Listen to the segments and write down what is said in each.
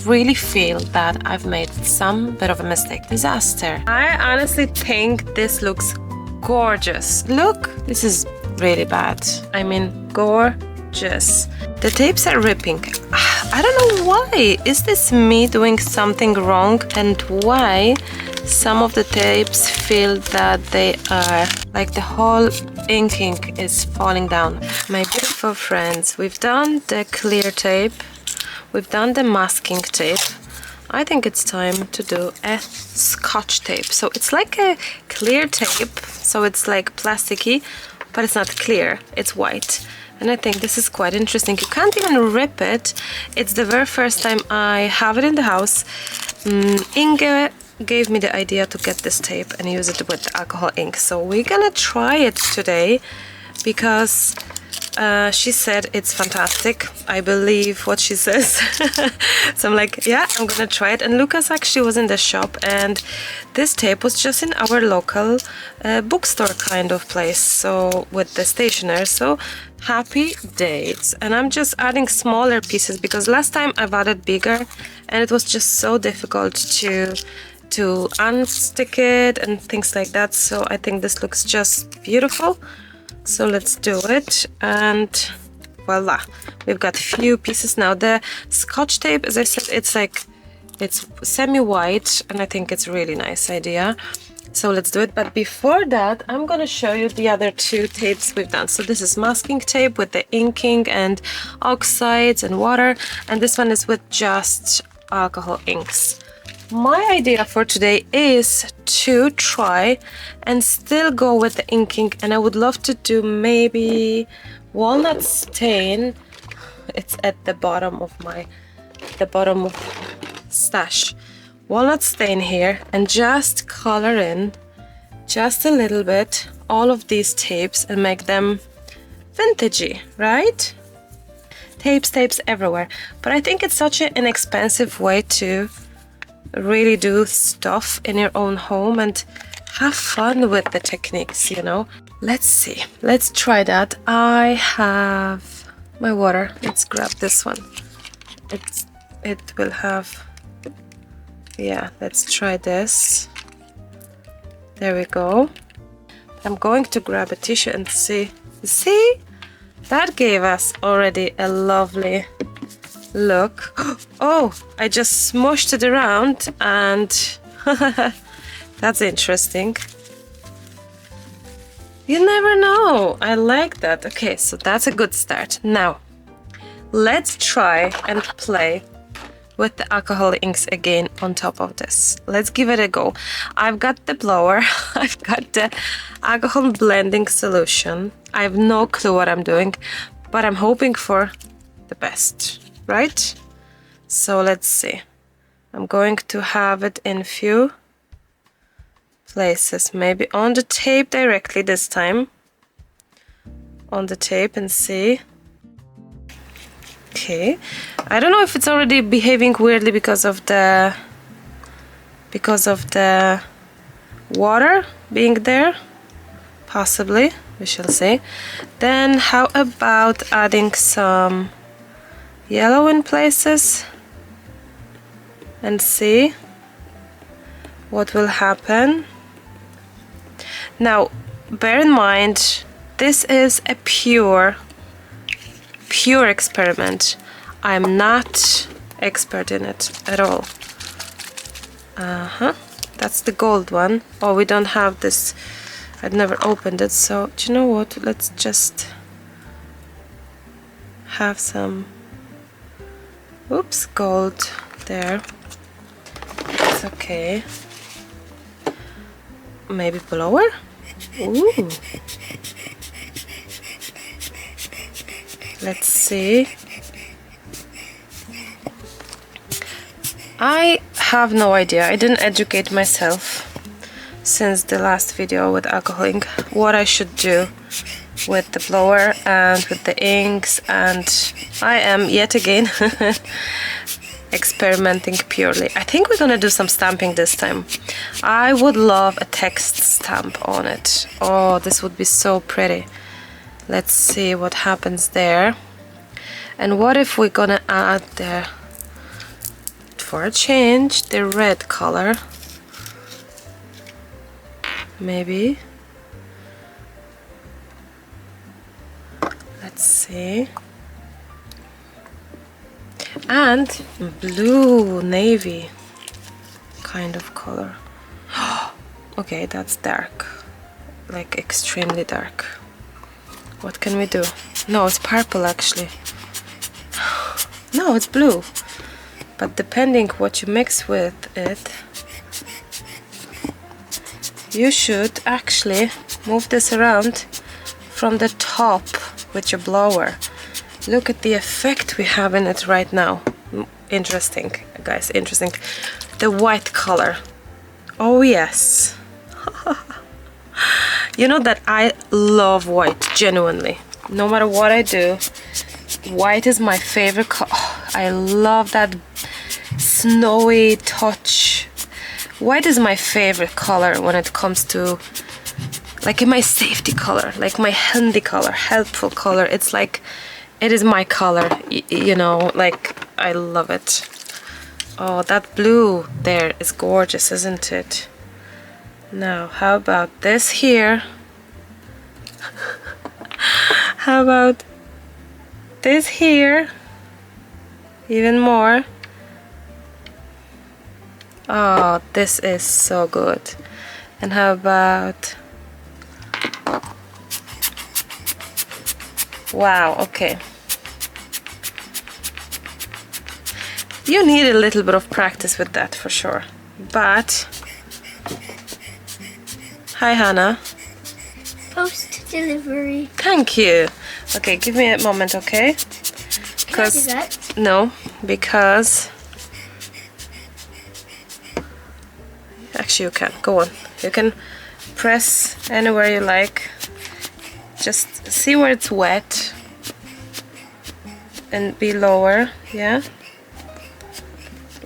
really feel that I've made some bit of a mistake. Disaster. I honestly think this looks gorgeous. Look, this is really bad. I mean, gorgeous. The tapes are ripping. I don't know why. Is this me doing something wrong? And why some of the tapes feel that they are like the whole inking is falling down. My beautiful friends, we've done the clear tape, we've done the masking tape. I think it's time to do a Scotch tape. So it's like a clear tape, so it's like plasticky, but it's not clear, it's white. And I think this is quite interesting. You can't even rip it. It's the very first time I have it in the house. Inge gave me the idea to get this tape and use it with alcohol ink. So we're gonna try it today because she said it's fantastic. I believe what she says. So I'm like, yeah, I'm gonna try it. And Lucas actually was in the shop and this tape was just in our local bookstore kind of place, so with the stationer. So happy days. And I'm just adding smaller pieces because last time I've added bigger and it was just so difficult to unstick it and things like that. So I think this looks just beautiful. So let's do it, and voila, we've got a few pieces now. The Scotch tape, as I said, it's semi-white and I think it's a really nice idea. So let's do it. But before that, I'm gonna show you the other two tapes we've done. So this is masking tape with the inking and oxides and water, and this one is with just alcohol inks. My idea for today is to try and still go with the inking, and I would love to do maybe walnut stain. It's at the bottom of stash. Walnut stain here, and just color in just a little bit all of these tapes and make them vintagey, right? Tapes everywhere. But I think it's such an inexpensive way to really do stuff in your own home and have fun with the techniques, you know. Let's see, let's try that. I have my water. Let's grab this one. It will have, yeah, let's try this. There we go. I'm going to grab a tissue and see that gave us already a lovely look. Oh, I just smushed it around and that's interesting. You never know. I like that. Okay, so that's a good start. Now let's try and play with the alcohol inks again on top of this. Let's give it a go. I've got the blower. I've got the alcohol blending solution. I have no clue what I'm doing, but I'm hoping for the best. Right? So let's see. I'm going to have it in few places, maybe on the tape directly this time. On the tape and see. Okay. I don't know if it's already behaving weirdly because of the water being there. Possibly. We shall see. Then how about adding some yellow in places and see what will happen. Now bear in mind, this is a pure experiment. I'm not expert in it at all. That's the gold one. Oh, we don't have this. I'd never opened it, so do you know what, let's just have some gold there. It's okay. Maybe blower? Ooh. Let's see. I have no idea. I didn't educate myself since the last video with alcohol ink what I should do with the blower and with the inks, and I am yet again experimenting purely. I think we're gonna do some stamping this time. I would love a text stamp on it. Oh, this would be so pretty. Let's see what happens there. And what if we're gonna add for a change, the red color. Maybe. Let's see. And blue, navy kind of color. Okay, that's dark. Like extremely dark. What can we do? No, it's purple actually. No, it's blue. But depending what you mix with it, you should actually move this around from the top with your blower. Look at the effect we have in it right now. Interesting, guys, interesting. The white color. Oh yes. You know that I love white, genuinely. No matter what I do, white is my favorite color. Oh, I love that snowy touch. White is my favorite color when it comes to, like, my safety color, like my handy color, helpful color. It's like, it is my color, you know, like, I love it. Oh, that blue there is gorgeous, isn't it? Now, how about this here? How about this here? Even more. Oh, this is so good. And how about... Wow, okay. You need a little bit of practice with that for sure. But... Hi, Hannah. Post-delivery. Thank you. Okay, give me a moment, okay? Can I do that? No, because... Actually, you can. Go on. You can press anywhere you like. Just see where it's wet. And be lower, yeah?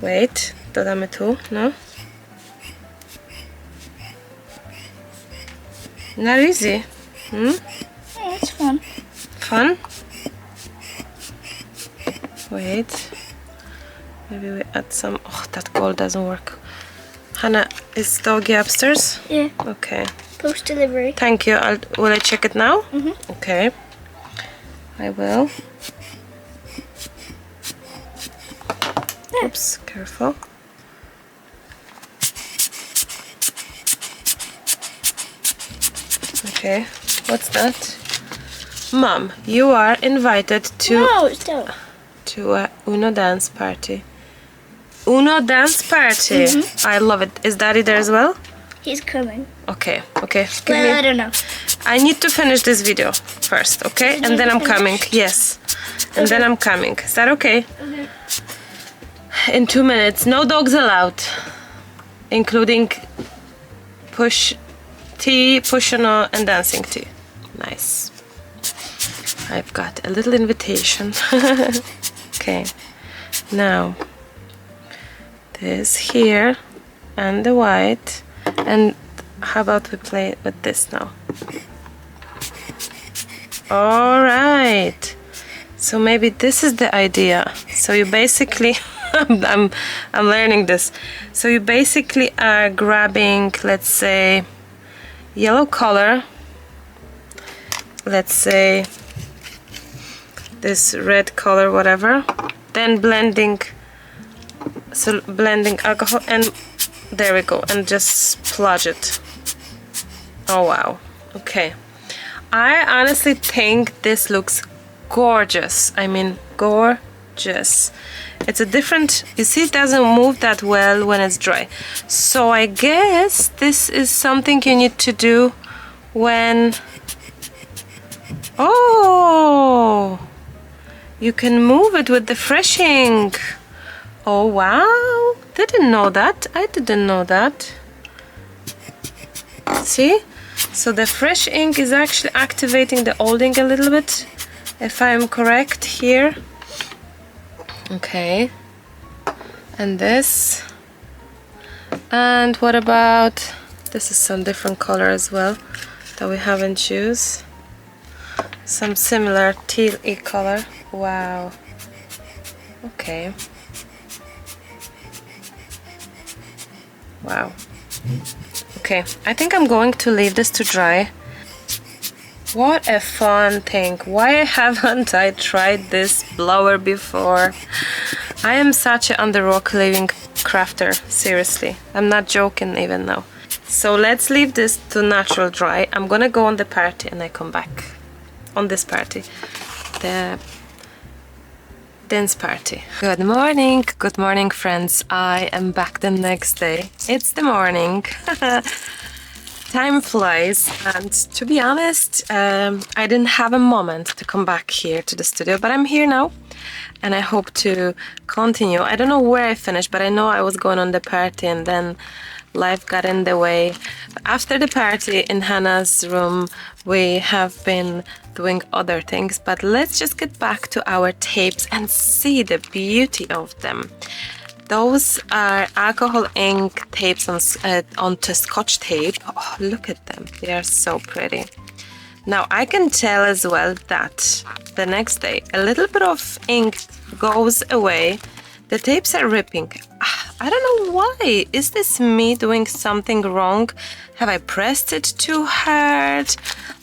Wait, dodamy tu, no? Not easy. Hmm? Yeah, it's fun. Fun? Wait. Maybe we add some... Oh, that gold doesn't work. Hannah, is doggy upstairs? Yeah. Okay. Post-delivery. Thank you. Will I check it now? Mm-hmm. Okay. I will. Oops, careful. Okay, what's that? Mom, you are invited to... No, stop. To a Uno Dance Party. Uno Dance Party. Mm-hmm. I love it. Is Daddy there as well? He's coming. Okay, okay. Well, I don't know. I need to finish this video first, okay? And then I'm coming. Yes. And then I'm coming. Is that okay? Okay. In 2 minutes. No dogs allowed. Including push tea, push-uno, and dancing tea. Nice. I've got a little invitation. Okay. Now, this here and the white. And how about we play with this now? All right. So maybe this is the idea. So you basically, I'm learning this. So you basically are grabbing, let's say, yellow color. Let's say this red color, whatever. Then blending alcohol, and there we go, and just splodge it. Oh wow. Okay. I honestly think this looks gorgeous. I mean, gorgeous. It's a different, you see, it doesn't move that well when it's dry. So I guess this is something you need to do when... Oh! You can move it with the fresh ink. Oh wow! Didn't know that. I didn't know that. See? So the fresh ink is actually activating the old ink a little bit, if I'm correct here. Okay. And this. And what about... This is some different color as well that we haven't choose. Some similar teal-y color. Wow. Okay. Wow. Okay, I think I'm going to leave this to dry. What a fun thing. Why haven't I tried this blower before? I am such an under rock living crafter, seriously. I'm not joking even now. So let's leave this to natural dry. I'm gonna go on the party and I come back. On this party. The dance party. Good morning friends. I am back the next day. It's the morning. Time flies, and to be honest, I didn't have a moment to come back here to the studio, but I'm here now and I hope to continue. I don't know where I finished, but I know I was going on the party and then life got in the way. After the party in Hannah's room, we have been doing other things, but let's just get back to our tapes and see the beauty of them. Those are alcohol ink tapes onto Scotch tape. Oh, look at them. They are so pretty. Now, I can tell as well that the next day, a little bit of ink goes away. The tapes are ripping. I don't know why. Is this me doing something wrong? Have I pressed it too hard?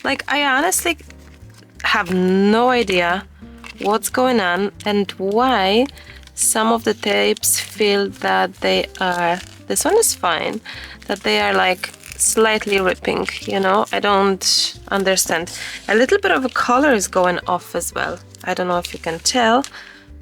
Like, I honestly have no idea what's going on and why some of the tapes feel that they are, this one is fine, that they are like slightly ripping, you know? I don't understand. A little bit of a color is going off as well. I don't know if you can tell,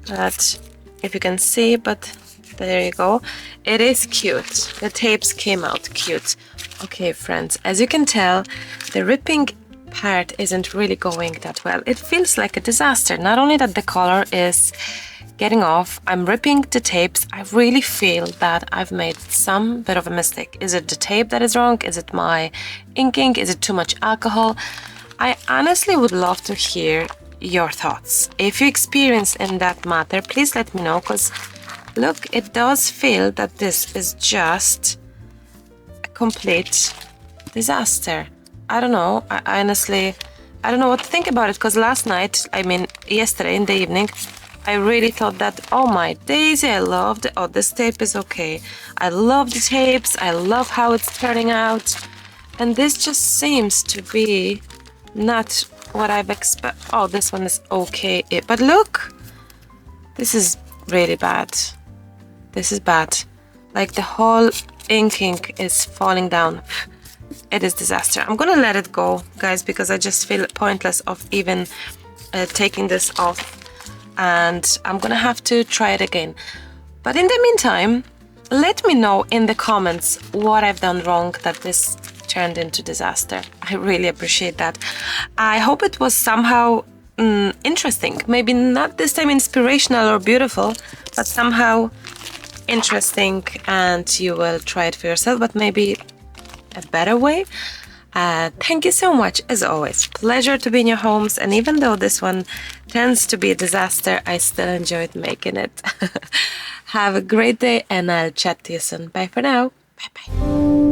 but if you can see, but there you go. It is cute. The tapes came out cute. Okay, friends, as you can tell, the ripping part isn't really going that well. It feels like a disaster. Not only that the color is getting off, I'm ripping the tapes. I really feel that I've made some bit of a mistake. Is it the tape that is wrong? Is it my inking? Is it too much alcohol? I honestly would love to hear your thoughts. If you experience in that matter, please let me know, because look, it does feel that this is just a complete disaster. I don't know. I honestly don't know what to think about it, because last night, I mean yesterday in the evening, I really thought that, oh my daisy, I love the, oh, this tape is okay. I love the tapes. I love how it's turning out. And this just seems to be not what I've expected. Oh, this one is okay. But look, this is really bad. This is bad. Like the whole inking is falling down. It is disaster. I'm gonna let it go, guys, because I just feel pointless of even taking this off. And I'm gonna have to try it again. But in the meantime, let me know in the comments what I've done wrong that this turned into disaster. I really appreciate that. I hope it was somehow interesting. Maybe not this time inspirational or beautiful, but somehow interesting, and you will try it for yourself, but maybe a better way. Thank you so much, as always. Pleasure to be in your homes, and even though this one tends to be a disaster, I still enjoyed making it. Have a great day, and I'll chat to you soon. Bye for now. Bye bye.